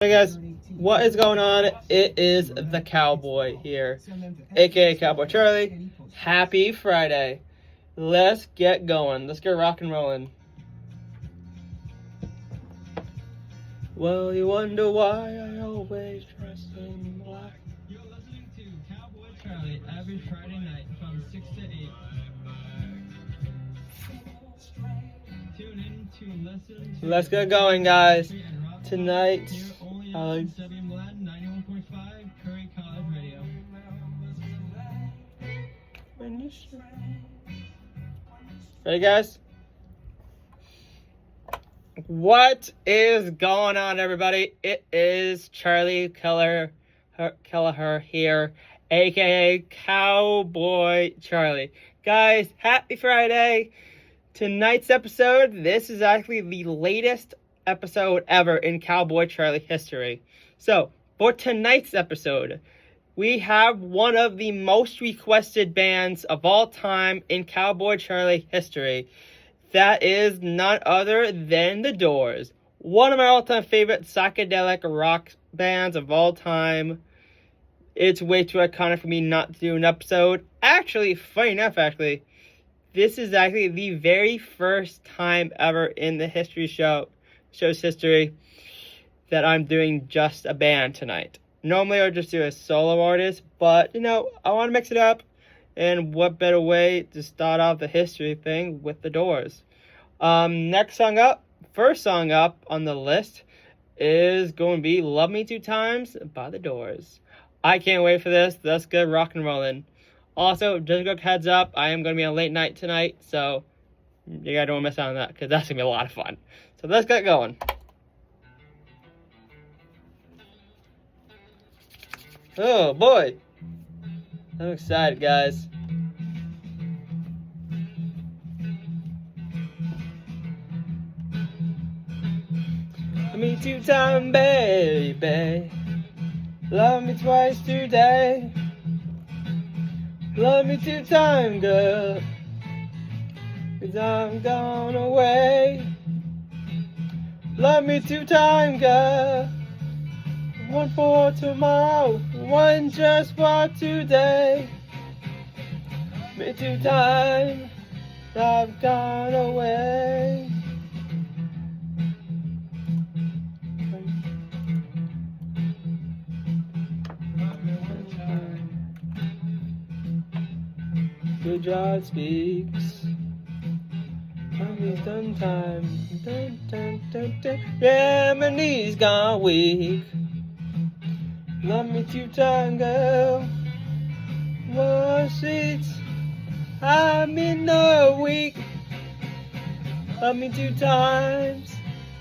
Hey guys, what is going on? It is the Cowboy here, aka Cowboy Charlie. Happy Friday. Let's get going. Let's get rock and rolling. Well, you wonder why I always dress in black. You're listening to Cowboy Charlie every Friday night from 6 to 8. Tune in to listen to Let's get going, guys. country and rock Tonight, here only I on like- 91.5 Curry College Radio. Ready, guys? What is going on, everybody? It is Charlie Kelleher here, aka Cowboy Charlie. Guys, happy Friday. Tonight's episode, this is actually the latest episode ever in Cowboy Charlie history. So, for tonight's episode, we have one of the most requested bands of all time in Cowboy Charlie history. That is none other than The Doors. One of my all-time favorite psychedelic rock bands of all time. It's way too iconic for me not to do an episode. Actually, funny enough, this is actually the very first time ever in the show's history that I'm doing just a band tonight. Normally I would just do a solo artist, but I want to mix it up, and what better way to start off the history thing with The Doors. First song up on the list is going to be Love Me Two Times by The Doors. I can't wait for this. Let's get rock and rolling. Also, just a quick heads up, I am going to be on late night tonight, so you guys don't want to miss out on that, because that's going to be a lot of fun. So let's get going. Oh boy, I'm excited, guys. Love me two times, baby. Love me twice today. Love me two times, girl. 'Cause I'm gone away. Love me two times, girl. One for tomorrow, one just for today. Me two times, I've gone away. Good job speaks. Mommy's done time. Dun, dun, dun, dun. Yeah, my knees gone weak. Love me two times, girl. One sheets. I'm in a week. Love me two times.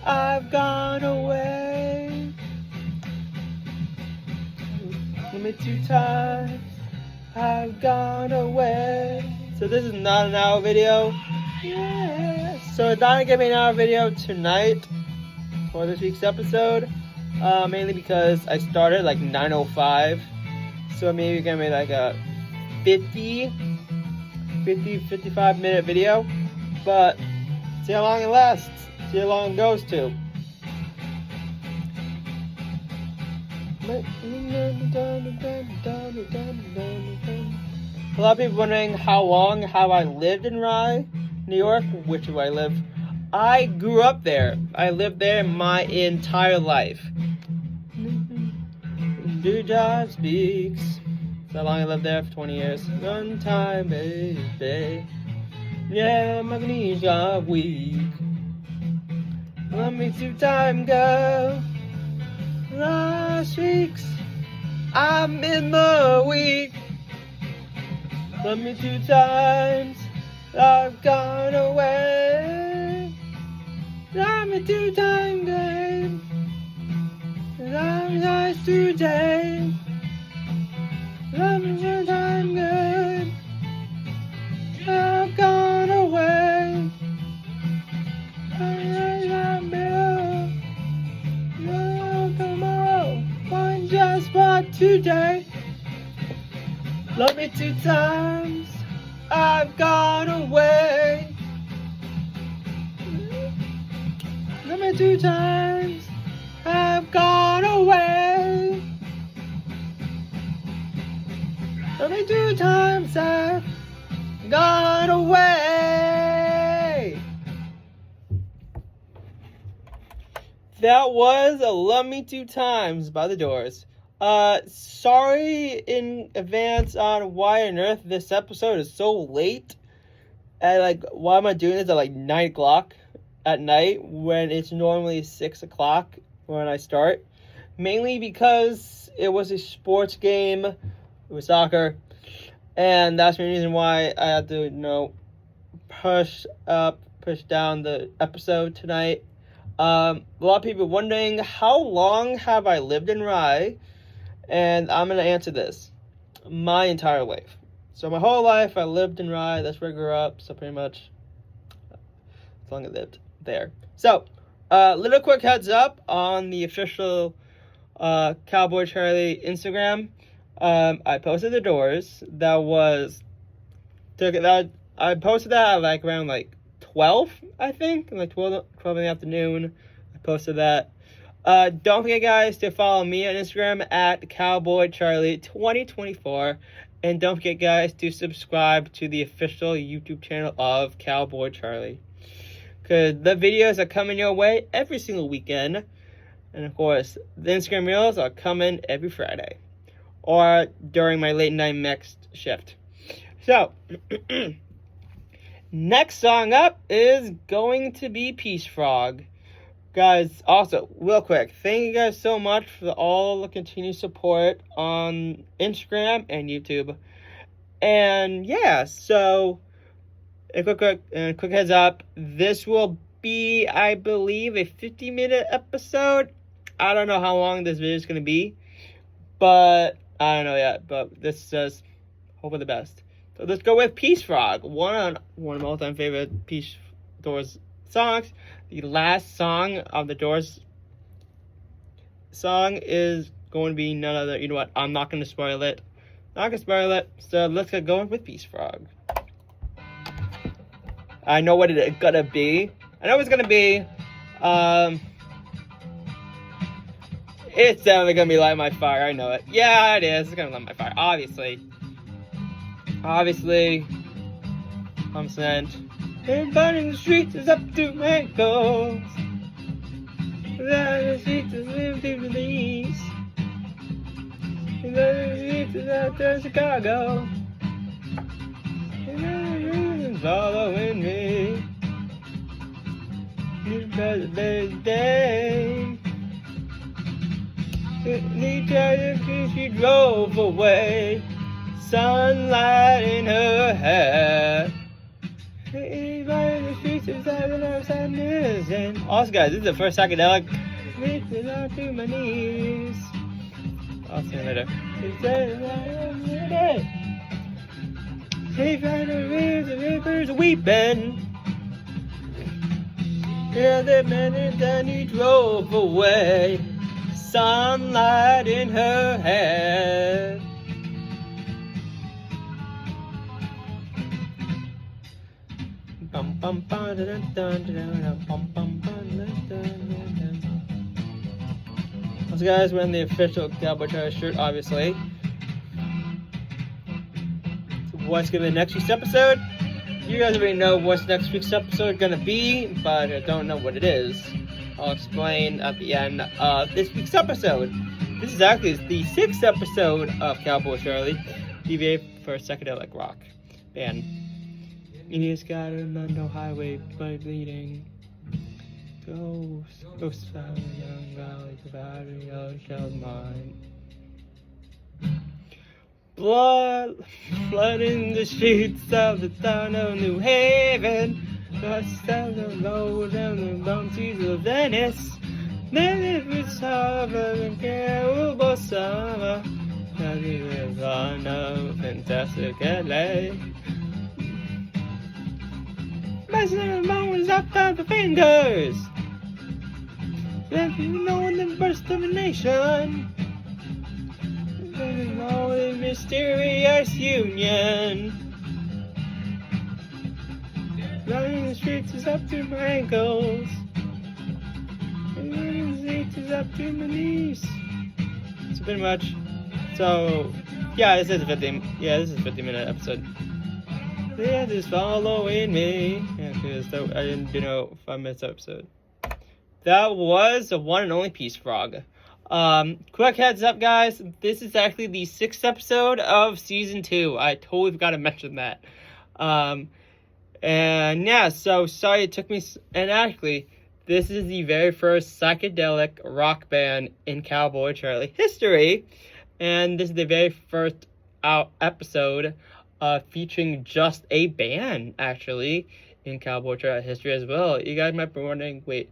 I've gone away. Love me two times. I've gone away. So this is not an hour video. Yeah. So it's not gonna be an hour video tonight for this week's episode. Mainly because I started like 9:05. So maybe gonna be like a 55 minute video. But see how long it lasts. See how long it goes to. A lot of people wondering how long have I lived in Rye, New York, which is where I live. I grew up there. I lived there my entire life. Two job speaks. That's how long I lived there, for 20 years. One time, baby. Yeah, my knees are weak. Love me two time, girl. Last week's, I'm in the week. Love me two times, I've gone away. Love me two times, babe. Love me twice today. Love me two times, babe. I've gone away. Tomorrow, one just for today. Love me two times, I've gone away. Love me two times, I've gone away. times I've gone away. That was a Love Me 2 Times by The Doors. Sorry in advance on why on earth this episode is so late. And why am I doing this at 9 o'clock at night when it's normally 6 o'clock when I start? Mainly because it was a sports game. It was soccer. And that's the reason why I had to, push down the episode tonight. A lot of people wondering, how long have I lived in Rye? And I'm going to answer this. My entire life. So my whole life I lived in Rye. That's where I grew up. So pretty much as long as I lived there. So, little quick heads up on the official Cowboy Charlie Instagram. I posted The Doors. I posted that at around 12, I think. 12 in the afternoon. I posted that. Don't forget, guys, to follow me on Instagram at Cowboy Charlie 2024. And don't forget, guys, to subscribe to the official YouTube channel of Cowboy Charlie. Because the videos are coming your way every single weekend. And, of course, the Instagram Reels are coming every Friday. Or during my late night mixed shift. So, next song up is going to be Peace Frog. Guys, also, real quick, thank you guys so much for all the continued support on Instagram and YouTube. And yeah, so a quick heads up. This will be, I believe, a 50-minute episode. I don't know how long this video is going to be, but I don't know yet. But this says hope for the best. So let's go with Peace Frog, one of my all-time favorite Doors songs. The last song of the Doors song is going to be none other. You know what? I'm not going to spoil it. So let's get going with Peace Frog. I know what it's gonna be. It's definitely gonna be Light My Fire. I know it. Yeah, it is. It's gonna light my fire. Obviously, I'm sent. Everybody in the streets is up to my ankles. The streets is living to the east. The streets is out to Chicago. And following me. It's President's Day. She drove away. Sunlight in her hair. Everybody in the streets is having our sadness. And also, guys, this is the first psychedelic. Reaching out to my knees. I'll see you later. Hey, find the rivers weeping. Yeah, the man and then he drove away. Sunlight in her hair. So guys, we're in the official Cowboy Charlie shirt, obviously. So what's gonna be next week's episode? You guys already know what's next week's episode gonna be, but I don't know what it is. I'll explain at the end of this week's episode. This is actually the 6th episode of Cowboy Charlie, DVA for psychedelic rock band. You just got a Mondo highway by bleeding. Ghost of young valley, the battery of shell's mine. Blood flooding the streets of the town of New Haven. Dust of the road and the bounties of Venice. Then it was harbor and terrible summer. Nothing is on a fantastic LA. Messing the moments up the fingers. Let you know in the burst of a nation. Living all in mysterious union. Running the streets is up to my ankles. And running the streets is up to my knees. So pretty much. So Yeah, this is a 50-minute episode. Yeah, just following me. Yeah, because I didn't do no 5 minutes episode. That was the one and only Peace Frog. Quick heads up, guys. This is actually the 6th episode of season 2. I totally forgot to mention that. And yeah, so sorry it took me. And actually, this is the very first psychedelic rock band in Cowboy Charlie history. And this is the very first episode featuring just a band, actually, in Cowboy Charlie history as well. You guys might be wondering, wait,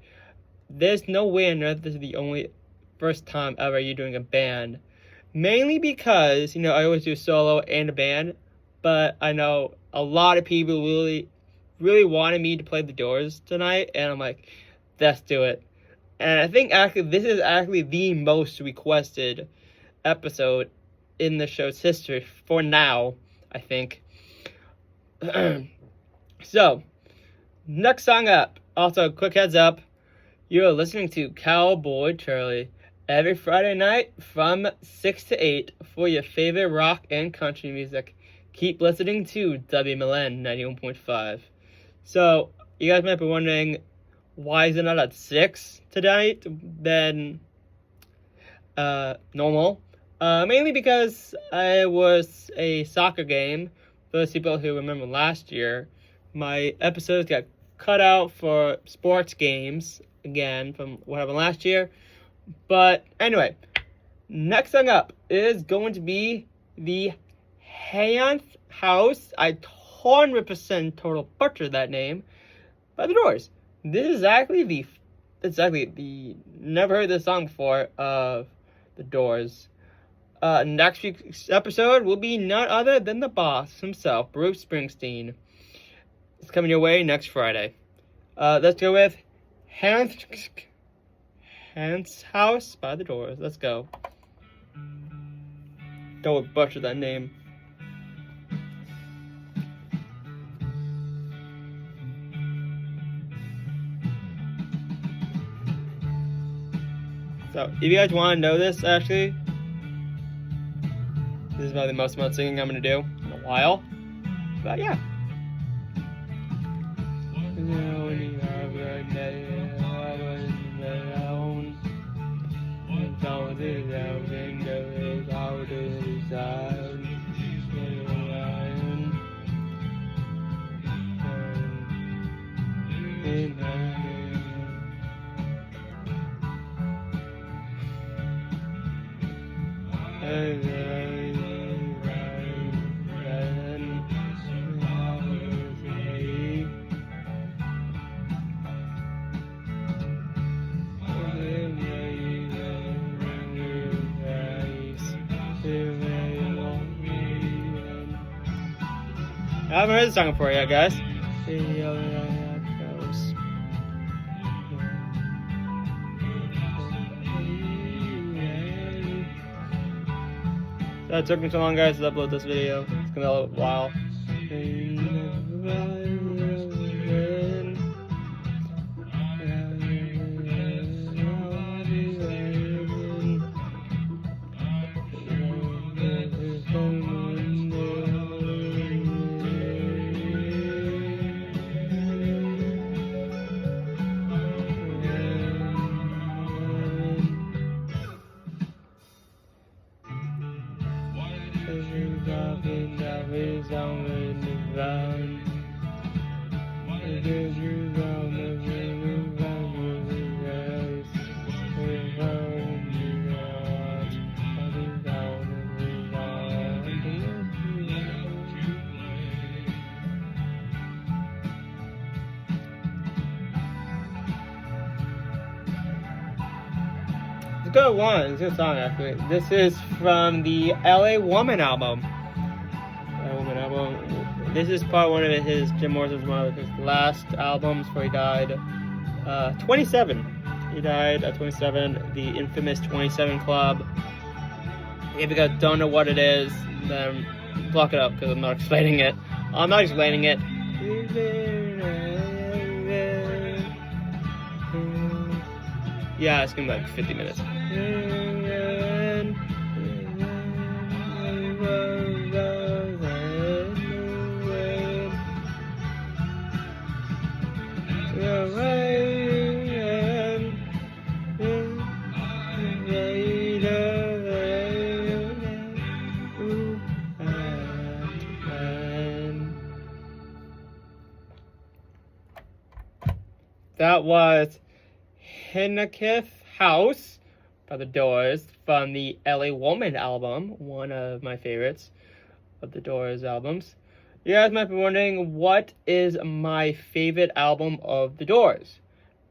there's no way on earth this is the only first time ever you're doing a band. Mainly because, I always do solo and a band, but I know a lot of people really, really wanted me to play the Doors tonight, and I'm like, let's do it. And I think actually this is actually the most requested episode in the show's history for now, I think. So, next song up. Also, quick heads up. You're listening to Cowboy Charlie every Friday night from 6 to 8 for your favorite rock and country music. Keep listening to WMLN 91.5. So, you guys might be wondering, why is it not at 6 tonight than normal? Mainly because it was a soccer game. For those people who remember last year, my episodes got cut out for sports games, again, from what happened last year. But anyway, next song up is going to be the Hanth House. I 100% total butchered that name, by the Doors. This is exactly the never heard this song before of the Doors. Next week's episode will be none other than the boss himself, Bruce Springsteen. It's coming your way next Friday. Let's go with Hanth's House by the Doors. Let's go. Don't butcher that name. So, if you guys want to know this, actually, this is probably the most amount of singing I'm going to do in a while. But yeah. I haven't heard the song before yet, guys. So it took me so long, guys, to upload this video. It's gonna be a little while. Good one. It's a good song, actually. This is from the LA Woman album. This is part one of his, Jim Morrison's one of his last albums before he died. 27. He died at 27. The infamous 27 Club. If you guys don't know what it is, then look it up because I'm not explaining it. I'm not explaining it. Yeah, it's gonna be like 50 minutes. that was Hinnekith House by The Doors from the LA Woman album, one of my favorites of The Doors albums. You guys might be wondering, what is my favorite album of The Doors?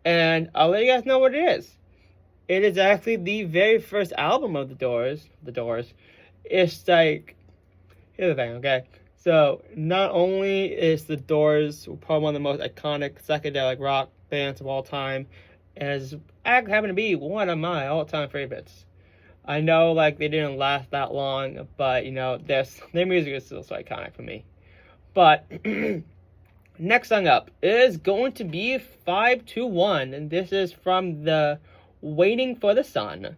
And I'll let you guys know what it is. It is actually the very first album of The Doors. The Doors. It's like, here's the thing, okay? So, not only is The Doors probably one of the most iconic psychedelic rock bands of all time, as I happen to be one of my all-time favorites. I know, like, they didn't last that long, but, you know, their music is still so iconic for me. But, next song up is going to be 521, and this is from the Waiting for the Sun.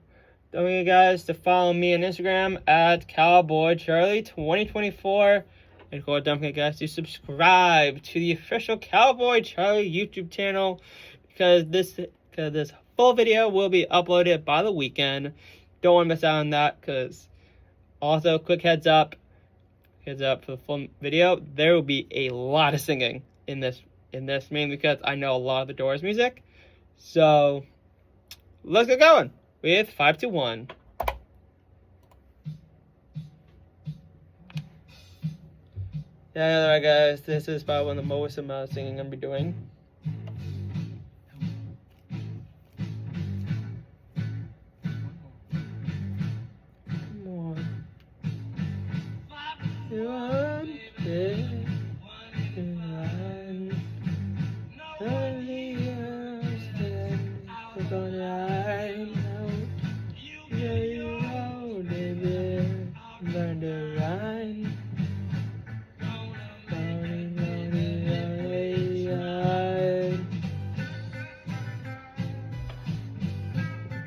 Don't forget, guys, to follow me on Instagram at Cowboy Charlie 2024. And don't forget, guys, to subscribe to the official Cowboy Charlie YouTube channel, because this full video will be uploaded by the weekend. Don't want to miss out on that. Because also, quick heads up for the full video, there will be a lot of singing in this, mainly because I know a lot of The Doors music. So let's get going with 521. Yeah, alright, guys, this is probably one of the most amount of singing I'm going to be doing. Come on.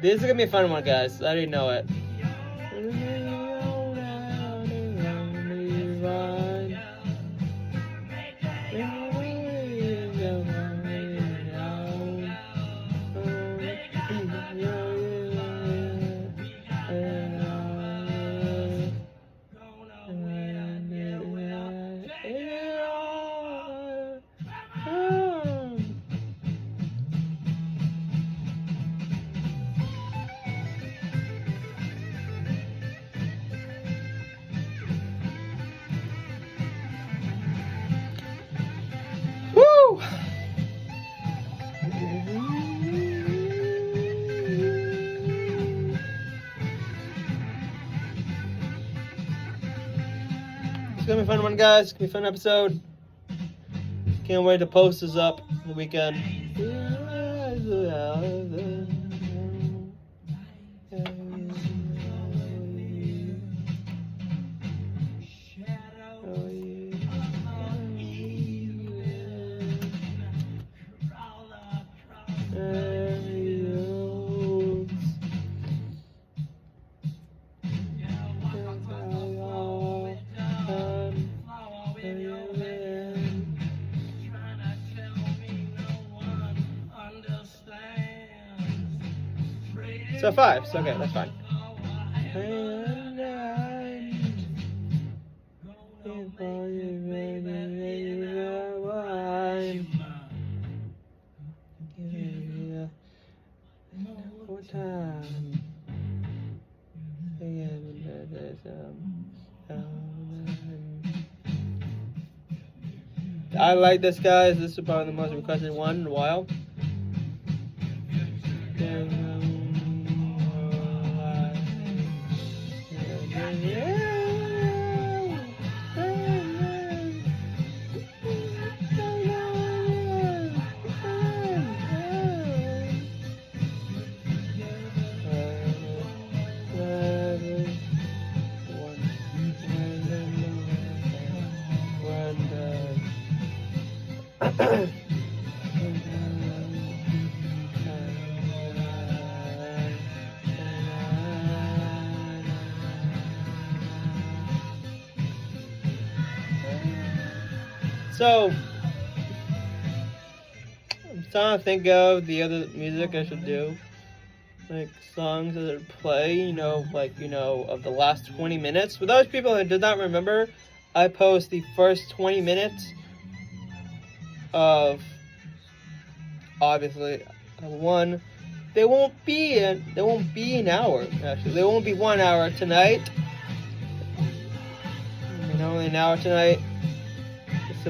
This is gonna be a fun one, guys. I already know it. Woo! It's gonna be a fun one, guys. It's gonna be a fun episode. Can't wait to post this up the weekend. So 5, so okay, that's fine. I like this, guys. This is probably the most requested one in a while. So, I'm trying to think of the other music I should do. Like, songs that would play, of the last 20 minutes. For those people who did not remember, I post the first 20 minutes of obviously one. They won't be an hour. Actually, they won't be 1 hour tonight. Only an hour tonight. It's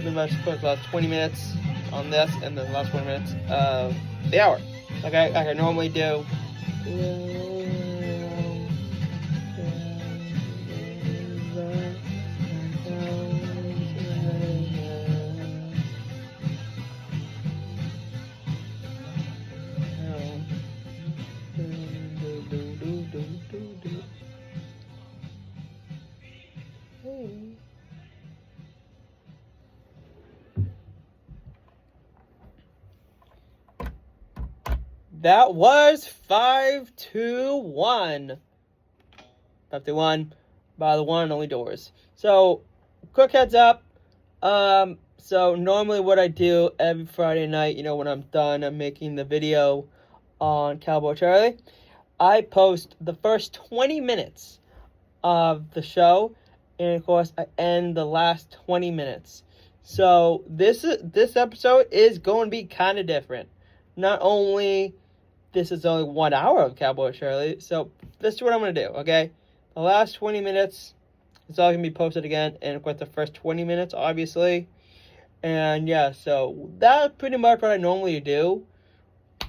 about 20 minutes on this, and then the last 20 minutes of the hour, like I normally do. That was 521. 521 by the one and only Doors. So, quick heads up. So normally what I do every Friday night, when I'm done, I'm making the video on Cowboy Charlie. I post the first 20 minutes of the show, and of course I end the last 20 minutes. So this episode is going to be kind of different. Not only this is only 1 hour of Cowboy Charlie, so this is what I'm going to do, okay? The last 20 minutes is all going to be posted again, and of course the first 20 minutes, obviously. And yeah, so that's pretty much what I normally do.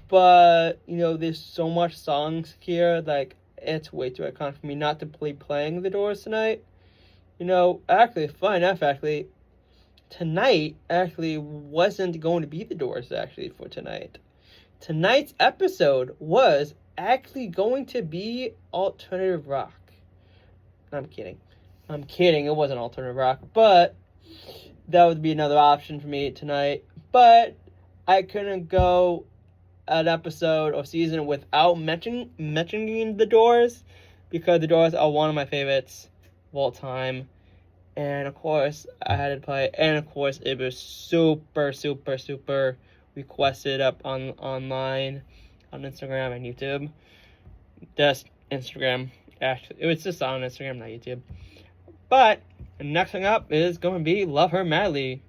But, there's so much songs here, like, it's way too iconic for me not to be playing the Doors tonight. Actually, fun enough, tonight actually wasn't going to be the Doors, actually, for tonight. Tonight's episode was actually going to be alternative rock. I'm kidding. It wasn't alternative rock, but that would be another option for me tonight. But I couldn't go an episode or season without mentioning the Doors, because the Doors are one of my favorites of all time. And of course, I had to play it. And of course, it was super, super, super requested up online on Instagram and YouTube. Just Instagram. Actually, it was just on Instagram, not YouTube. But next thing up is going to be Love Her Madly.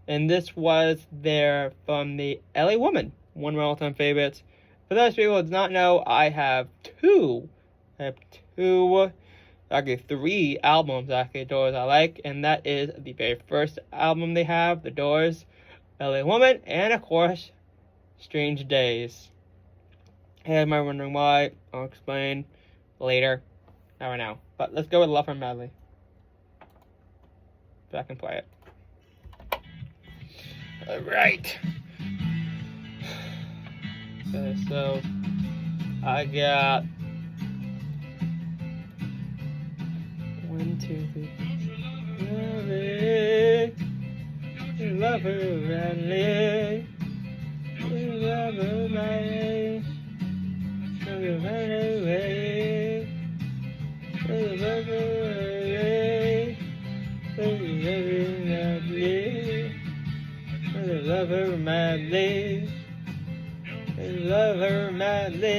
And this was there from the LA Woman, one of my all-time favorites. For those people who do not know, I have actually 3 albums, actually, Doors I like. And that is the very first album they have, The Doors, LA Woman, and of course, Strange Days. Hey, am I wondering why? I'll explain later. Not right now. But let's go with Love Her Madly. So I can play it. Alright. Okay, so I got 1, 2, 3. Love her madly. Love her madly. Love her madly. Love her madly. Love her madly. Love her madly.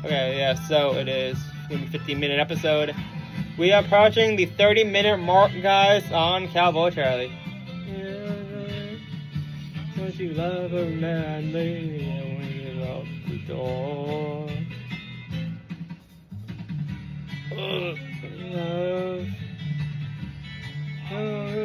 Okay, yeah, so it is a 15-minute episode. We are approaching the 30-minute mark, guys, on Cowboy Charlie. Don't you love her madly when you're out the door? Love, love, love.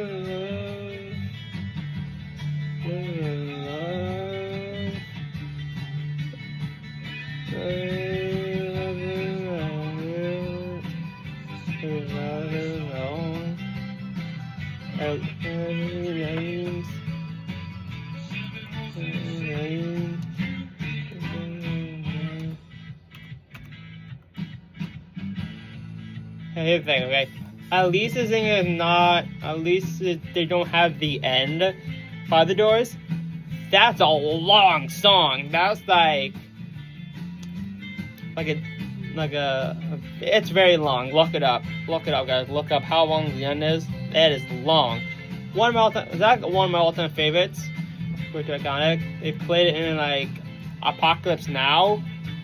Anything, okay? At least the thing is not. At least they don't have the end by the doors. That's a long song. That's like a. It's very long. Look it up. Look it up, guys. Look up how long the end is. That is long. One of my all-time favorites. Pretty iconic. They played it in like Apocalypse Now,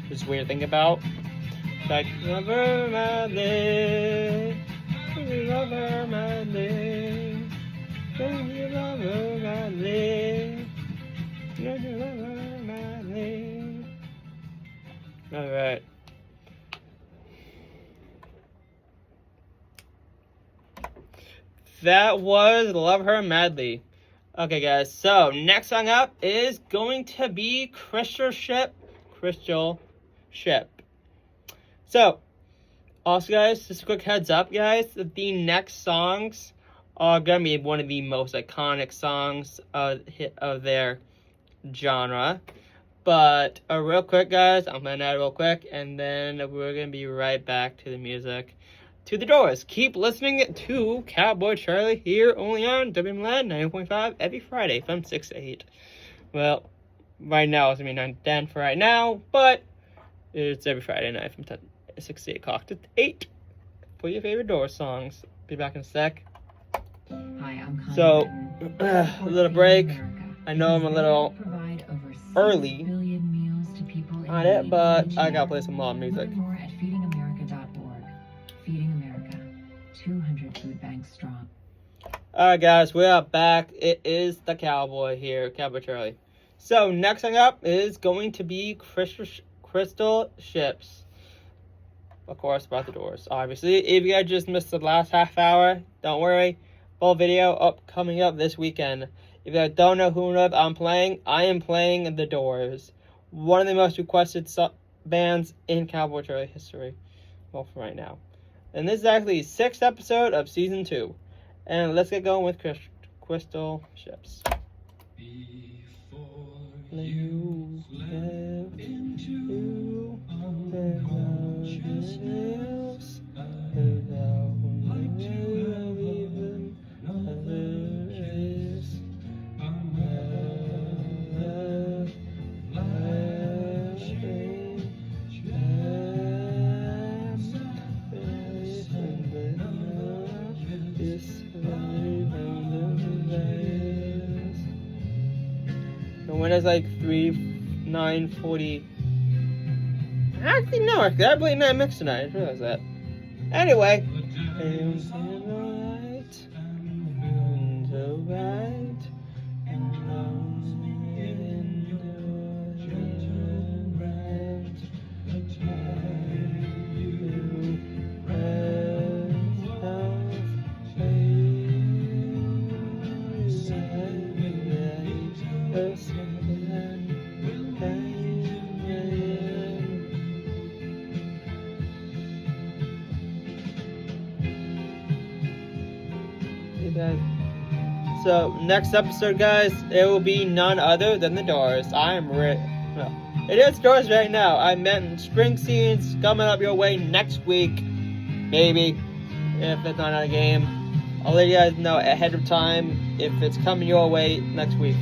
which is weird to think about. Like, love her madly, love her madly, love her madly, love her madly. Alright. That was Love Her Madly. Okay, guys, so next song up is going to be Crystal Ship. So, also, guys, just a quick heads up, guys. The next songs are gonna be one of the most iconic songs of their genre. But real quick, guys, I'm playing that real quick, and then we're gonna be right back to the music. To the Doors. Keep listening to Cowboy Charlie here only on WMLAD 90.5 every Friday from 6 to 8. Well, right now it's gonna be 9 to 10 for right now, but it's every Friday night from 6 to 8 o'clock to 8 for your favorite Doors songs. Be back in a sec. Hi, I'm Connie. So, a little break. I know I'm a little early on it, but I gotta play some loud music. More at feedingamerica.org. Feeding America, 200 food banks strong. Alright, guys, we are back. It is the Cowboy here, Cowboy Charlie. So, next thing up is going to be Crystal Ships. Of course, about the Doors. Obviously, if you guys just missed the last half hour, don't worry. Full video coming up this weekend. If you guys don't know who I'm playing, I am playing the Doors. One of the most requested bands in Cowboy Charlie history. Well, for right now. And this is actually the 6th episode of Season 2. And let's get going with Crystal Ships. Before you left into our consciousness, like to have even others, another flashing when it's like 9:40. Actually, no, I believe I mixed tonight. I just realized that. Anyway. So, next episode, guys, it will be none other than the Doors. It is Doors right now. I meant spring scenes coming up your way next week. Maybe. If it's not a game. I'll let you guys know ahead of time if it's coming your way next week.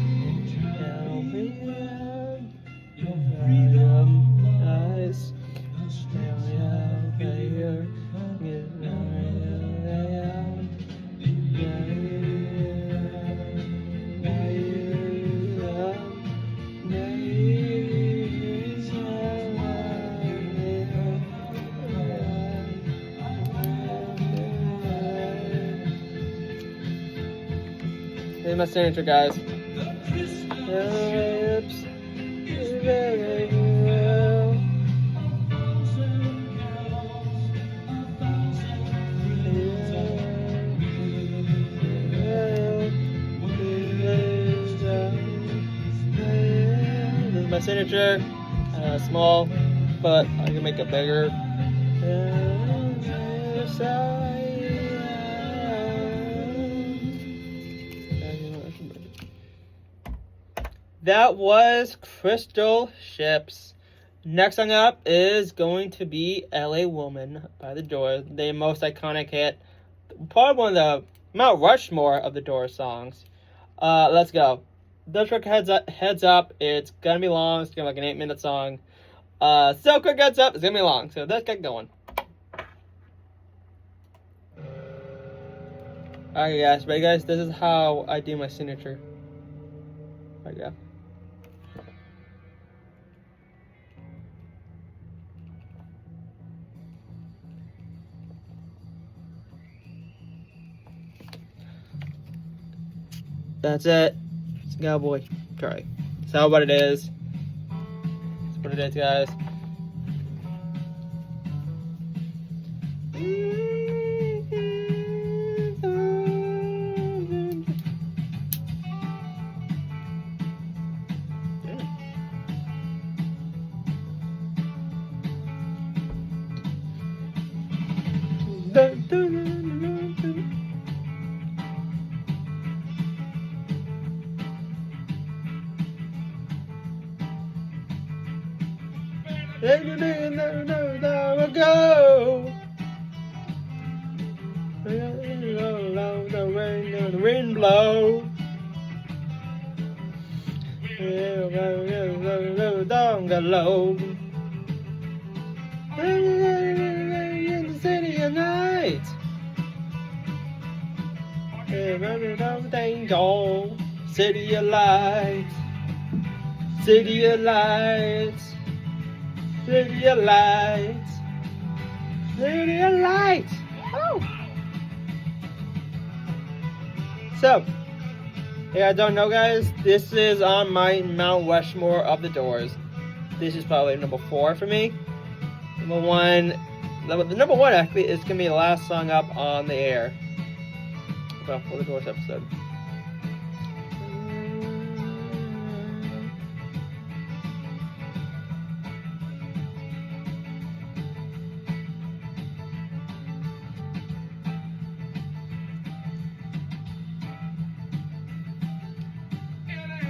Here's my signature, guys. This is my signature. Small. but I can make it bigger. That was Crystal Ships. Next song up is going to be LA Woman by The Doors. The most iconic hit. Probably one of the Mount Rushmore of The Doors songs. Let's go. This quick heads up. It's gonna be long. It's gonna be like an 8-minute song. So quick heads up. It's gonna be long. So let's get going. Alright guys, ready guys? This is how I do my signature. There you go. That's it. It's Cowboy Charlie. That's what it is. That's what it is, guys. The wind blow. Down low. In the city at night. Everything gone. City of lights. City of lights. City of lights. City of lights. Oh. So, yeah, I don't know, guys. This is on my Mount Rushmore of The Doors. This is probably number 4 for me. Number 1 actually is gonna be the last song up on the air. Well, for the Doors episode.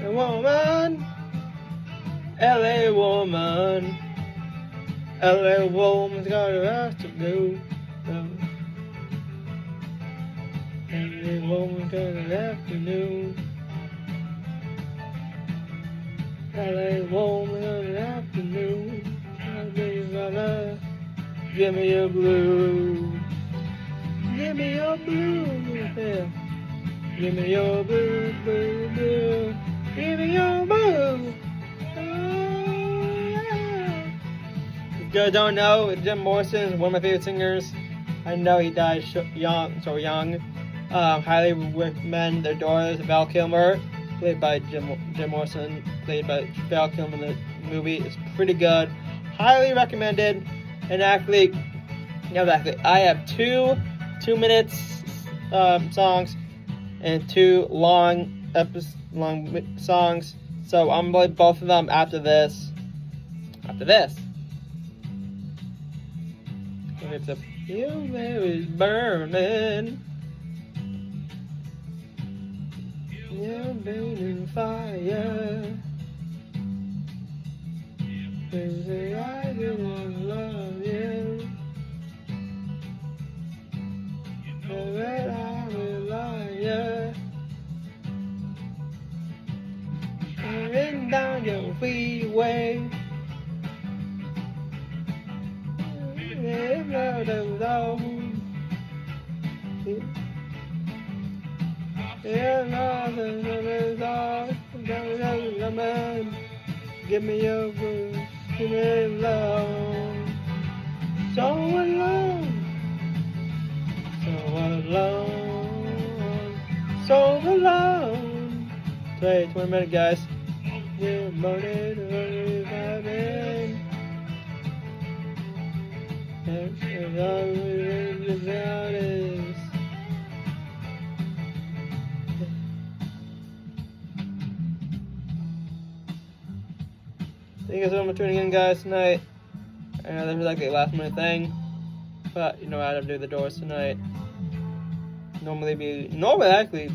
Woman, LA woman, LA woman's got a right to do. LA woman's got an afternoon. LA woman got an afternoon. Give me your blue. Give me your blue. Yeah. Give me your blue, blue, blue. Give me your blue. Oh, yeah. If you don't know, Jim Morrison is one of my favorite singers. I know he died so young. Highly recommend The Doors. Val Kilmer, played by Jim Morrison, played by Val Kilmer in the movie. It's pretty good. Highly recommended. And actually, I have two 2 minutes songs and 2 long songs, so I'm gonna play both of them after this. It's a hill there is burning. You're burning fire. They say I didn't love you. But I will lie. Running down your freeway. Give me your good, give me love. So alone, so alone, so alone. 20 minutes, guys. We're morning, reviving. And all we about is. Thank you so much for tuning in, guys, tonight. And this was like the last minute thing. But you know I had to do the doors tonight. Normally actually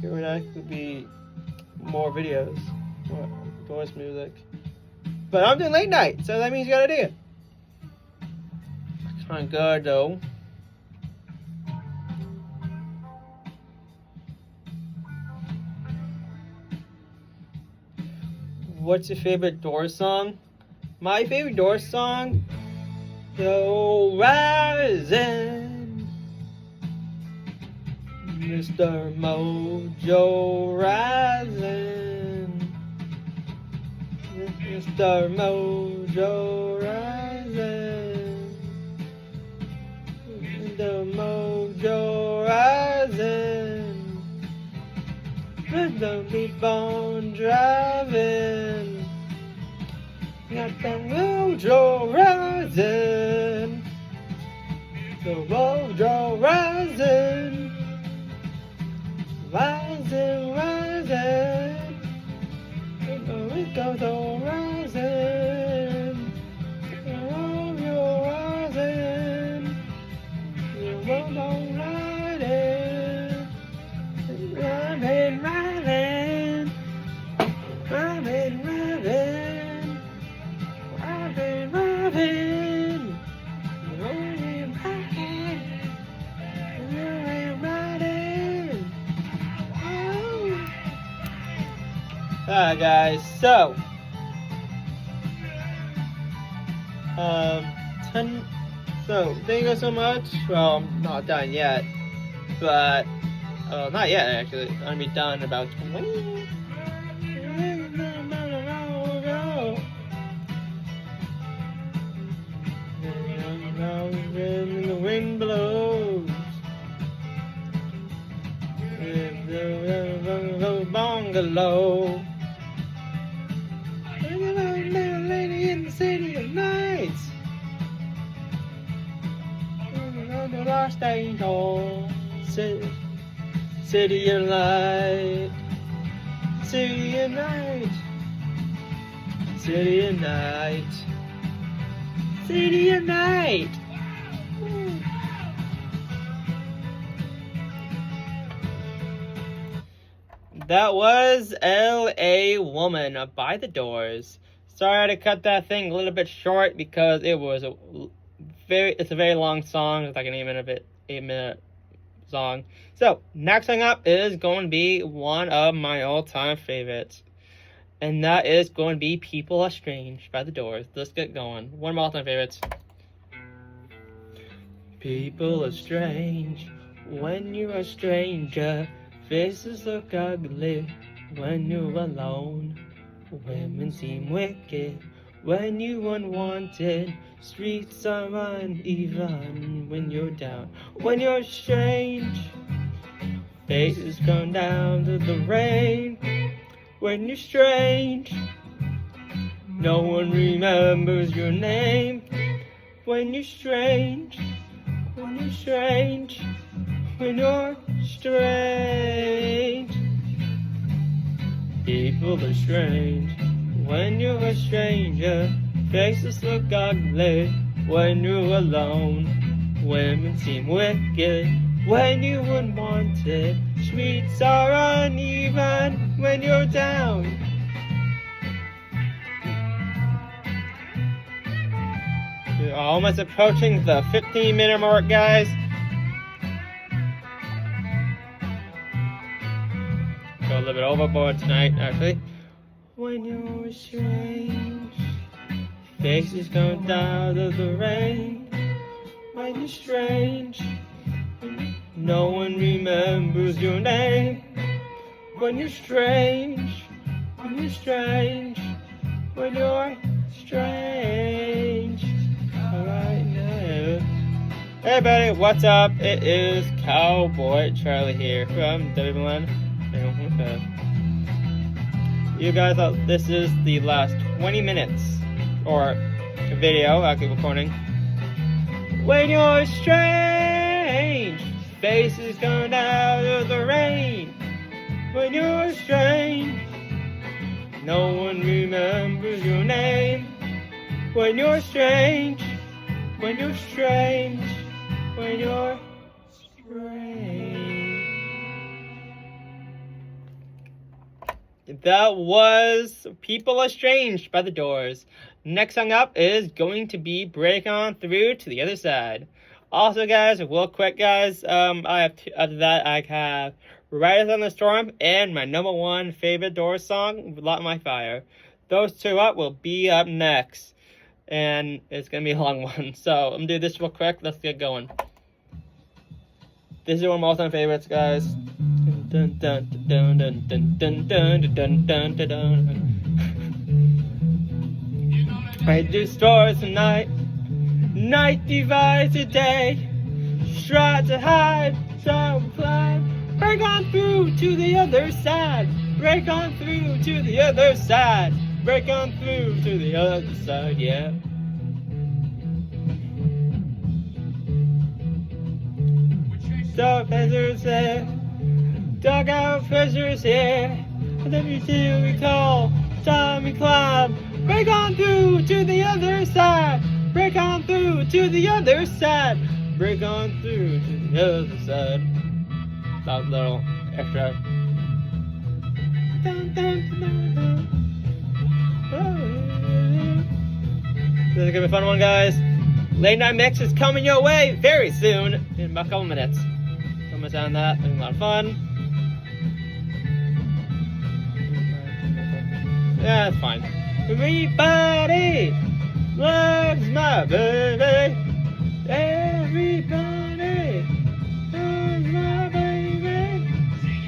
there would actually be more videos. More doors music. But I'm doing late night, so that means you gotta do it. Kinda good though. What's your favorite Doors song? My favorite Doors song, Joe Rising, Mr. Mojo Rising, Mr. Mojo Rising, Mr. Mojo Rising, don't keep on driving. Got the mojo rising, the mojo rising, rising, rising. It goes on rising, the mojo rising, the mojo riding, riding, riding, riding, riding. Alright guys, so thank you guys so much. Well, I'm not done yet, but not yet actually. I'm gonna be done in about 20. When the wind blows, the bungalow. Little lady in the city of nights. The lost angel, city of light, city of night, city of night, city of night. That was L.A. Woman by The Doors. Sorry I had to cut that thing a little bit short because it was it's a very long song. It's like an 8-minute song. So, next thing up is going to be one of my all-time favorites. And that is going to be People Are Strange by The Doors. Let's get going. One of my all-time favorites. People are strange when you're a stranger. Faces look ugly when you're alone. Women seem wicked when you're unwanted. Streets are uneven when you're down. When you're strange, faces come down to the rain. When you're strange, no one remembers your name. When you're strange, when you're strange, when you're strange. People are strange when you're a stranger. Faces look ugly when you're alone. Women seem wicked when you're unwanted. Streets are uneven when you're down. We're almost approaching the 15-minute mark, guys. Go a little bit overboard tonight, actually. When you're strange, faces come down to the rain. When you're strange, no one remembers your name. When you're strange, when you're strange, when you're strange. Alright now. Hey everybody, what's up? It is Cowboy Charlie here from WLN. You guys thought this is the last 20 minutes or video actually recording. When you're strange, faces come out of the rain. When you're strange, no one remembers your name. When you're strange, when you're strange, when you're strange. That was People Estranged by The Doors. Next song up is going to be Break On Through to the Other Side. Also, guys, real quick, guys, I have after that, I have Riders on the Storm and my number one favorite Doors song, Light My Fire. Those two up will be up next. And it's going to be a long one. So, I'm going to do this real quick. Let's get going. This is one of my all-time favorites, guys. Dun, dun, dun, dun, dun, dun, dun, dun, dun, dun, dun. I do stores tonight. Night divides the day. Try to hide, some climb. Break on through to the other side. Break on through to the other side. Break on through to the other side, yeah. Dog feathers here. Dugout treasures here. WT we call. Time we climb. Break on through to the other side. Break on through to the other side. Break on through to the other side. That was a little extra. Dun, dun, dun, dun. This is gonna be a fun one, guys. Late night mix is coming your way very soon in about a couple minutes. Don't miss out on that. It's a lot of fun. Yeah, it's fine. Everybody loves my baby. Everybody loves my baby.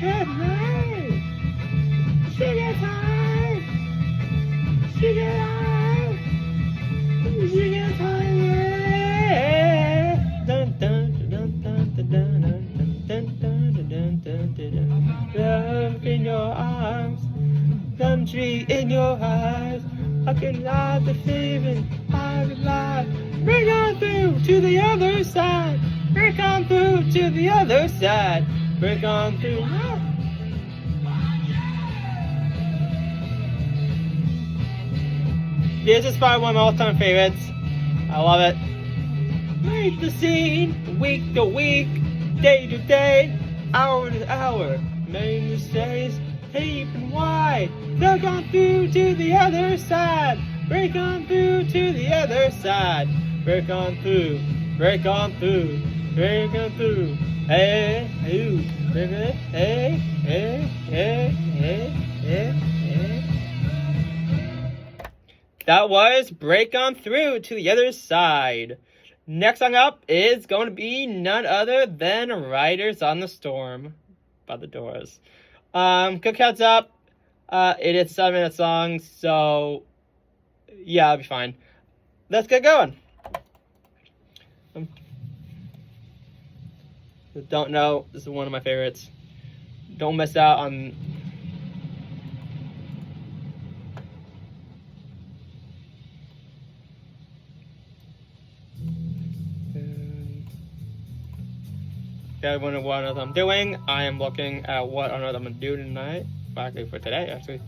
At night, she gets high. She gets high. She gets high. Yeah. Dun dun dun dun dun dun dun dun dun dun dun. Love in your arms. Country in your eyes, I can hide the feeling, hide the lie. Break on through to the other side. Break on through to the other side. Break on through. This is probably one of my all-time favorites. I love it. Make the scene, week to week, day to day, hour to hour. Make mistakes. Deep and wide, break on through to the other side. Break on through to the other side. Break on through, break on through, break on through. Hey, hey, hey, hey, hey, hey, hey, hey. That was Break On Through to the Other Side. Next song up is going to be none other than Riders on the Storm by The Doors. Quick heads up, it is a 7-minute song, so yeah, I'll be fine. Let's get going. Don't know, this is one of my favorites. Don't miss out on. Okay, what I'm doing, I am looking at what on earth I'm gonna do tonight. Actually, for today, actually.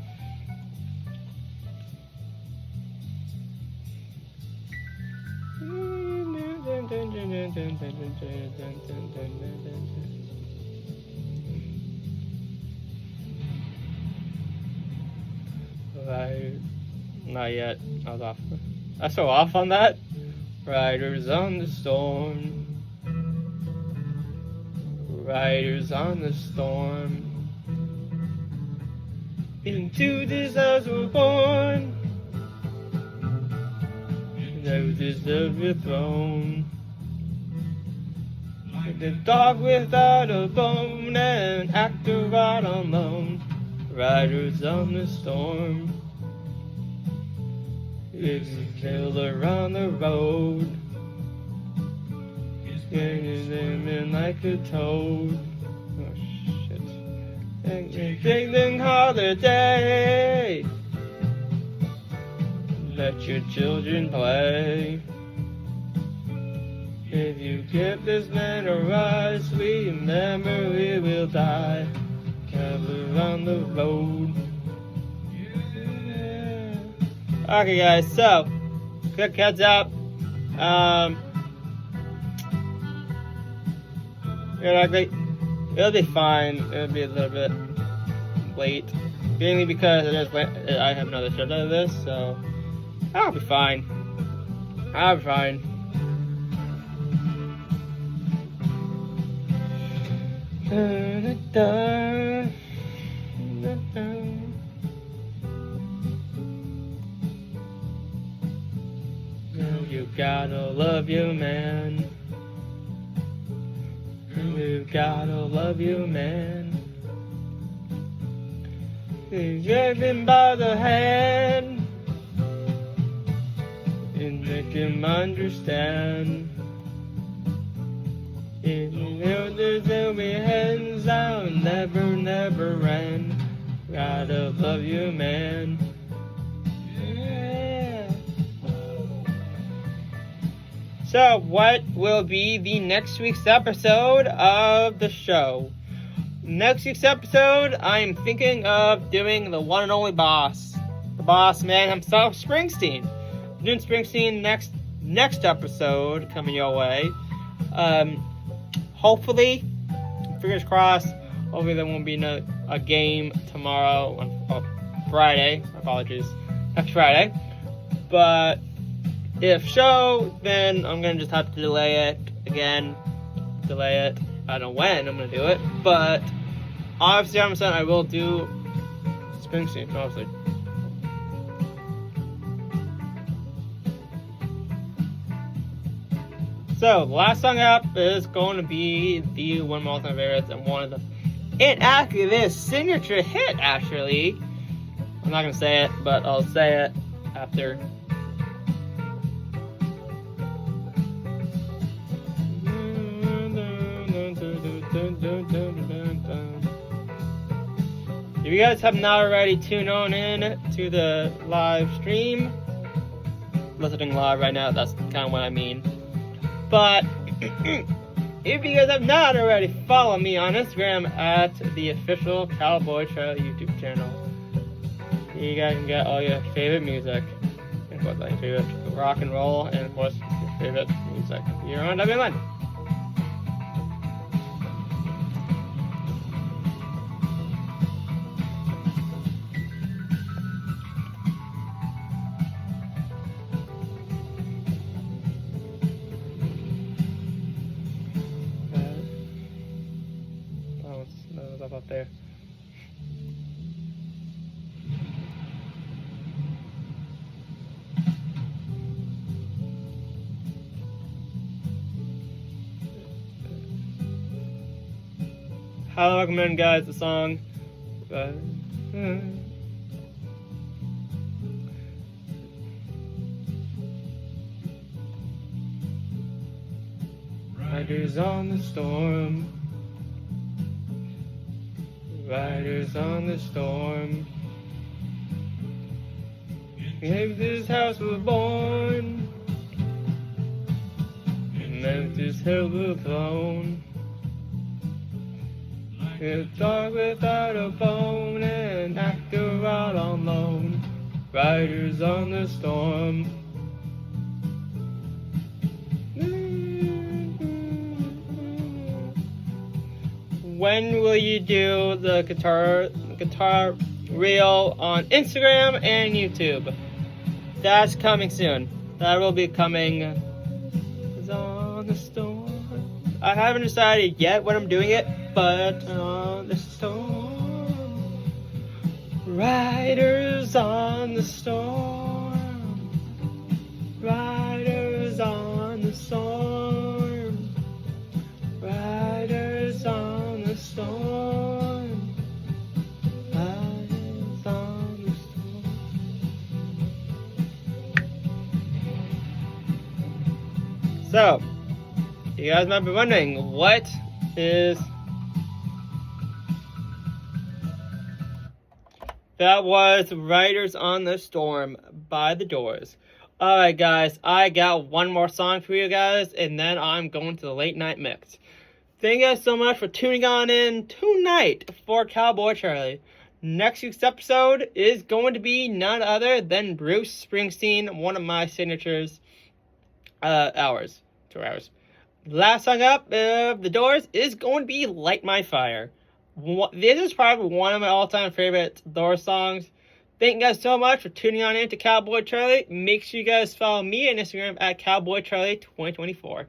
Right, not yet. I was off. I so off on that. Riders on the storm. Riders on the storm. Into this house we're born. Those deserve the throne. The dog without a bone and actor right alone. Riders on the storm. It's a killer on the road. Getting them in like a toad. Oh shit. Thanksgiving holiday. Let your children play. If you keep this man alive, sweet memory will die. Cover on the road. Yeah. Okay guys, so quick heads up. It'll be fine. It'll be a little bit late, mainly because it is late. I have another show to this, so I'll be fine. I'll be fine. You gotta love you, man. You gotta love you, man. You grab him by the hand and make him understand. If you know there'll be hands down, never, never end. Gotta love you, man. Yeah. So, what will be the next week's episode of the show? Next week's episode, I'm thinking of doing the one and only boss. The boss man himself, Springsteen. Doing Springsteen next episode coming your way. Hopefully, fingers crossed, hopefully there won't be a game tomorrow on Friday. Apologies. Next Friday. But if so, then I'm going to just have to delay it again. Delay it. I don't know when I'm going to do it. But obviously, I'm saying I will do Springsteen, obviously. So, the last song up is going to be the one of my all-time favorites and one of the... It actually is signature hit, actually. I'm not going to say it, but I'll say it after. If you guys have not already tuned on in to the live stream, listening live right now, that's kind of what I mean. But if you guys have not already, follow me on Instagram at the official Cowboy Charlie YouTube channel. You guys can get all your favorite music, and of course, all your favorite rock and roll, and of course, your favorite music here on WLN. Up there. Highly recommend, guys, the song. Riders on the storm. Riders on the storm. If this house was born, and if this hill was thrown, it's dark without a bone, and actor out on loan. Riders on the storm. When will you do the guitar reel on Instagram and YouTube? That's coming soon. That will be coming. It's on the storm. I haven't decided yet when I'm doing it, but on the storm. Riders on the storm. Riders on the storm. Riders on the storm. Riders on the storm. So, you guys might be wondering, what is... That was Riders on the Storm by The Doors. Alright guys, I got one more song for you guys, and then I'm going to the late night mix. Thank you guys so much for tuning on in tonight for Cowboy Charlie. Next week's episode is going to be none other than Bruce Springsteen, one of my signatures. 2 hours. Last song up of The Doors is going to be Light My Fire. This is probably one of my all-time favorite Doors songs. Thank you guys so much for tuning on in to Cowboy Charlie. Make sure you guys follow me on Instagram at Cowboy Charlie 2024.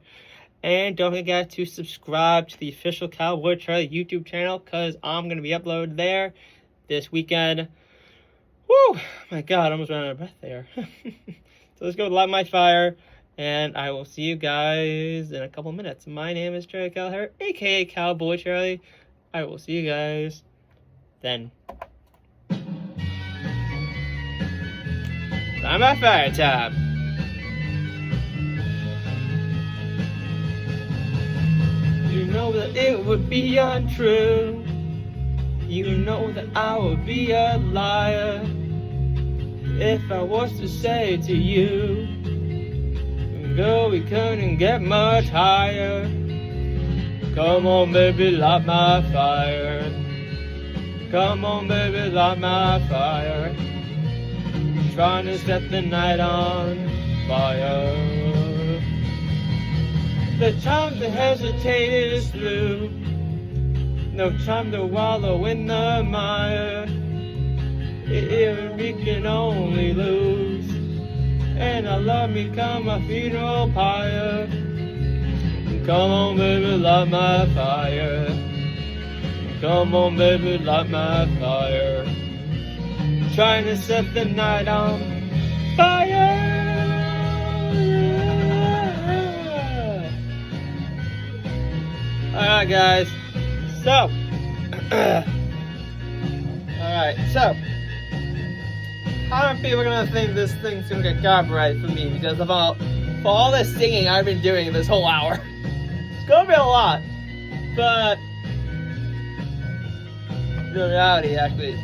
And don't forget to subscribe to the official Cowboy Charlie YouTube channel, because I'm going to be uploaded there this weekend. Woo! My God, I almost ran out of breath there. So let's go light my fire, and I will see you guys in a couple minutes. My name is Charlie Kelleher, aka Cowboy Charlie. I will see you guys then. Light my fire time. You know that it would be untrue. You know that I would be a liar if I was to say to you, girl, we couldn't get much higher. Come on, baby, light my fire. Come on, baby, light my fire. Trying to set the night on fire. The time to hesitate is through. No time to wallow in the mire. If we can only lose, and our love become a funeral pyre. Come on, baby, light my fire. Come on, baby, light my fire. Trying to set the night on fire. Alright, guys. So, alright, so, how many people are gonna think this thing's gonna get copyrighted for me because of all this singing I've been doing this whole hour? It's gonna be a lot, but the reality, actually,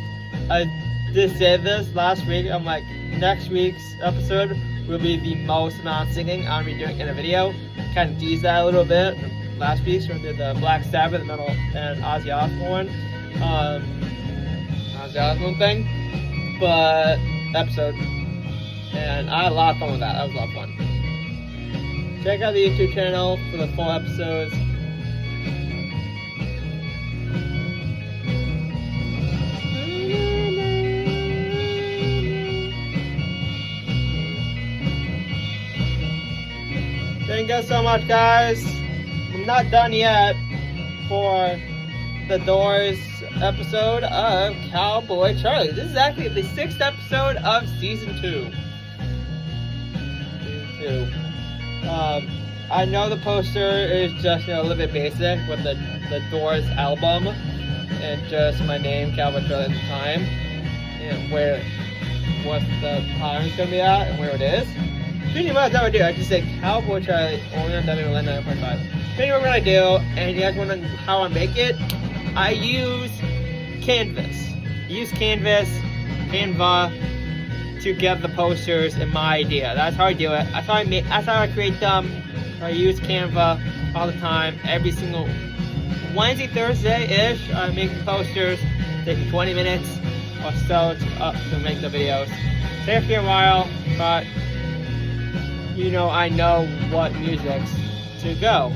I did say this last week. I'm like, next week's episode will be the most amount of singing I'm gonna be doing in a video. Kind of teased that a little bit. Last week, so we did the Black Sabbath, the metal, and Ozzy Osbourne thing, but episode, and I had a lot of fun with that. That was a lot of fun. Check out the YouTube channel for the full episodes. Thank you guys so much, guys. I'm not done yet for the Doors episode of Cowboy Charlie. This is actually the 6th episode of Season 2. I know the poster is just a little bit basic with the Doors album and just my name, Cowboy Charlie, at the time, and what the time is going to be at and where it is. Pretty much what I do, I just say Cowboy Charlie only on W9.5. Pretty much what I do, and you guys want to know how I make it, I use Canva to get the posters in my idea. That's how I do it. That's how I create them. I use Canva all the time, every single Wednesday, Thursday-ish. I make the posters, take 20 minutes or so to make the videos. Takes me a while, but you know, I know what music's to go.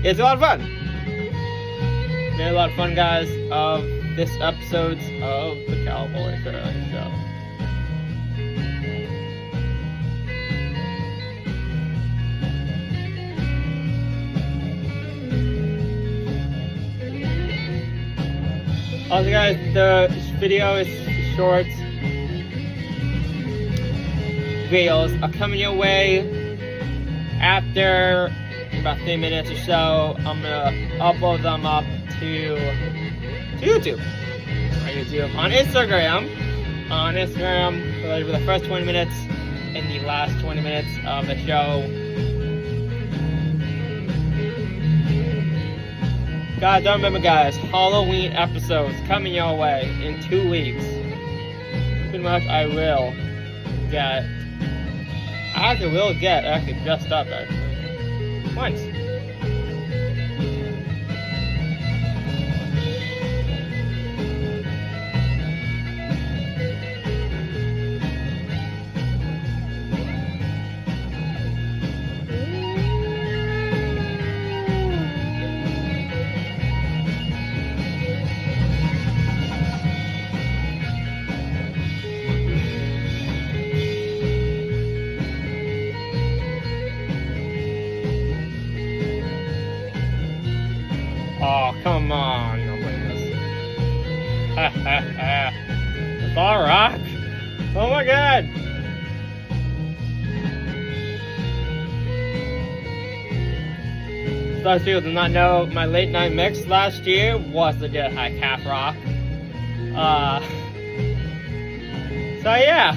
It's a lot of fun. Made a lot of fun, guys, of this episode of the Cowboy Charlie Show. Also, guys, the video is short. Videos are coming your way after about 3 minutes or so. I'm gonna upload them up to YouTube. On Instagram for the first 20 minutes and the last 20 minutes of the show. Guys, don't remember, guys, Halloween episodes coming your way in 2 weeks. Pretty much, I will get actually will get actually dressed up actually. Once. Oh, come on. I'm playing this. It's all rock. Oh my god. So those people do not know, my late night mix last year was legit high cap rock. So yeah.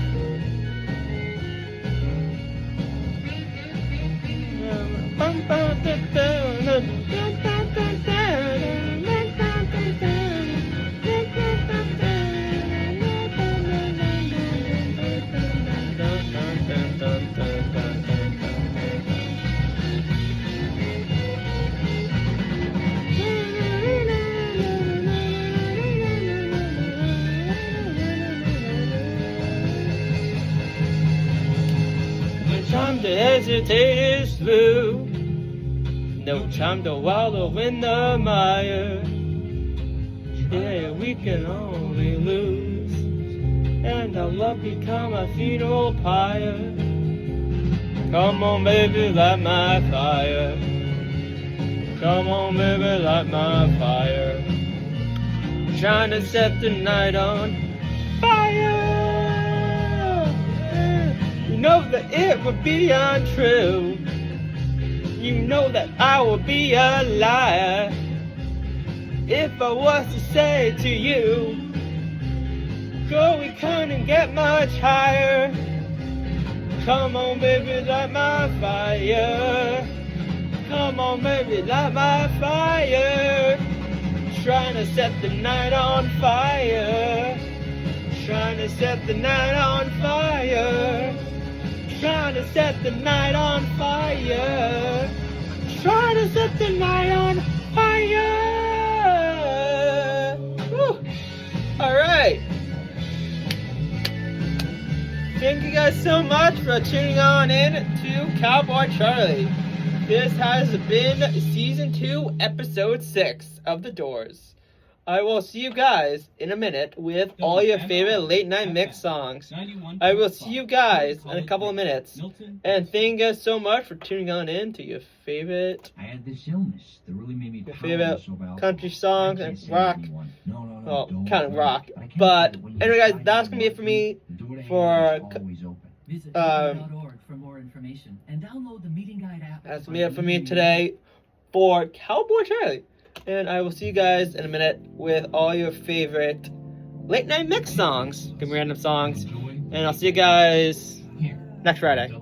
No time to hesitate is through. No time to wallow in the mire. Yeah, we can only lose. And our love become a funeral pyre. Come on, baby, light my fire. Come on, baby, light my fire. Trying to set the night on fire. You know that it would be untrue. You know that I would be a liar if I was to say to you, girl, we couldn't get much higher. Come on, baby, light my fire. Come on, baby, light my fire. Trying to set the night on fire. Trying to set the night on fire. Trying to set the night on fire. Trying to set the night on fire. Woo. All right. Thank you guys so much for tuning on in to Cowboy Charlie. This has been Season 2, Episode 6 of The Doors. I will see you guys in a minute with all your favorite late night mix songs. I will see you guys in a couple of minutes. And thank you guys so much for tuning on in to your favorite, I had this illness that really made me favorite country songs and rock. Well, kind of rock. But anyway, guys, that's gonna be it for me. For Visit .org for more information and download the meeting guide app. that's gonna be it for me today for Cowboy Charlie. And I will see you guys in a minute with all your favorite late night mix songs, some random songs. And I'll see you guys next Friday.